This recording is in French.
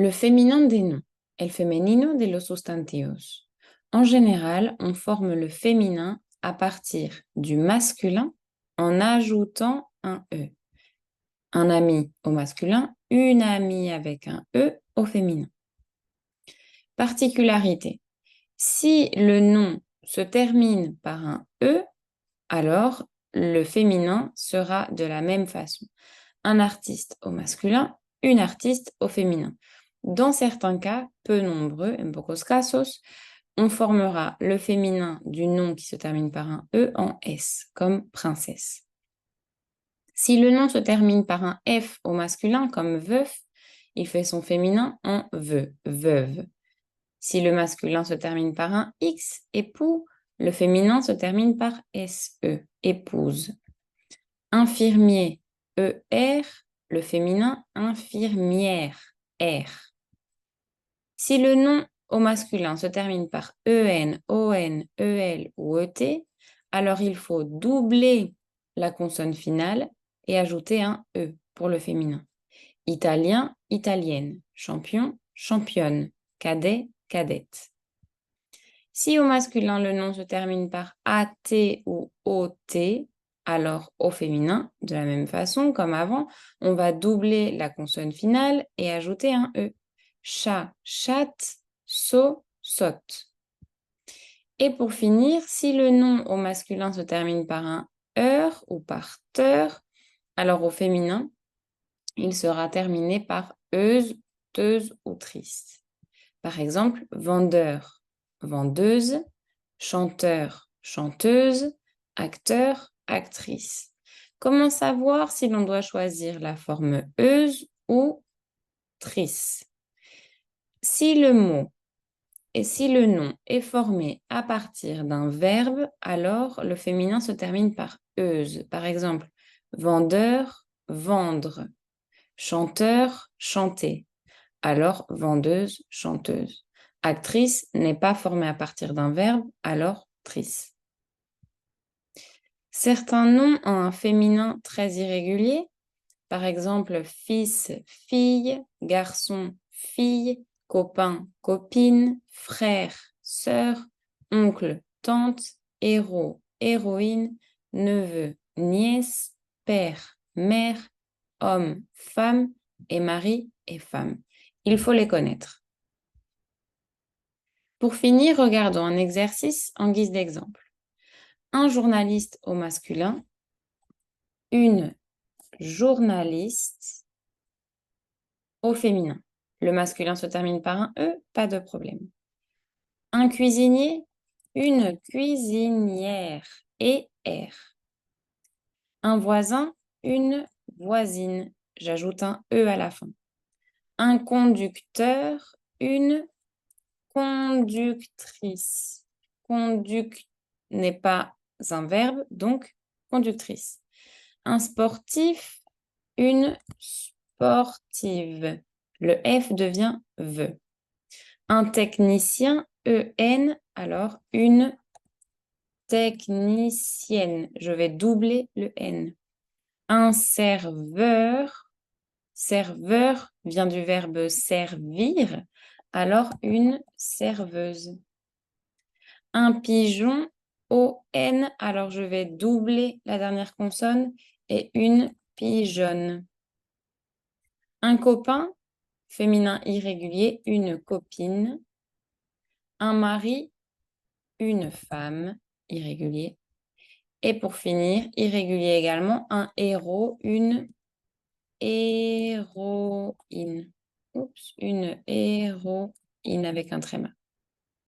Le féminin des noms, el femenino de los sustantivos. En général, on forme le féminin à partir du masculin en ajoutant un E. Un ami au masculin, une amie avec un E au féminin. Particularité. Si le nom se termine par un E, alors le féminin sera de la même façon. Un artiste au masculin, une artiste au féminin. Dans certains cas, peu nombreux, en pocos casos, on formera le féminin du nom qui se termine par un E en S, comme princesse. Si le nom se termine par un F au masculin, comme veuf, il fait son féminin en ve, veuve. Si le masculin se termine par un X, époux, le féminin se termine par SE, épouse. Infirmier, ER, le féminin infirmière, R. Si le nom au masculin se termine par EN, ON, EL ou ET, alors il faut doubler la consonne finale et ajouter un E pour le féminin. Italien, italienne. Champion, championne. Cadet, cadette. Si au masculin, le nom se termine par AT ou OT, alors au féminin, de la même façon, comme avant, on va doubler la consonne finale et ajouter un E. Chat, chatte, saut, saute. Et pour finir, si le nom au masculin se termine par un heure ou par teur, alors au féminin, il sera terminé par euse, teuse ou triste. Par exemple, vendeur, vendeuse, chanteur, chanteuse, acteur, actrice. Comment savoir si l'on doit choisir la forme euse ou trice? Si le mot et si le nom est formé à partir d'un verbe, alors le féminin se termine par euse. Par exemple, vendeur, vendre, chanteur, chanter. Alors vendeuse, chanteuse. Actrice n'est pas formée à partir d'un verbe, alors trice. Certains noms ont un féminin très irrégulier, par exemple fils, fille, garçon, fille, copain, copine, frère, sœur, oncle, tante, héros, héroïne, neveu, nièce, père, mère, homme, femme et mari et femme. Il faut les connaître. Pour finir, regardons un exercice en guise d'exemple. Un journaliste au masculin, une journaliste au féminin. Le masculin se termine par un E, pas de problème. Un cuisinier, une cuisinière et R. Un voisin, une voisine. J'ajoute un E à la fin. Un conducteur, une conductrice. Conduc n'est pas un verbe, donc conductrice. Un sportif, une sportive. Le F devient VE. Un technicien, EN, alors une technicienne. Je vais doubler le N. Un serveur, serveur vient du verbe servir, alors une serveuse. Un pigeon, ON, alors je vais doubler la dernière consonne et une pigeonne. Un copain, féminin irrégulier, une copine. Un mari, une femme, irrégulier. Et pour finir, irrégulier également, un héros, une héroïne. Oups, une héroïne avec un tréma.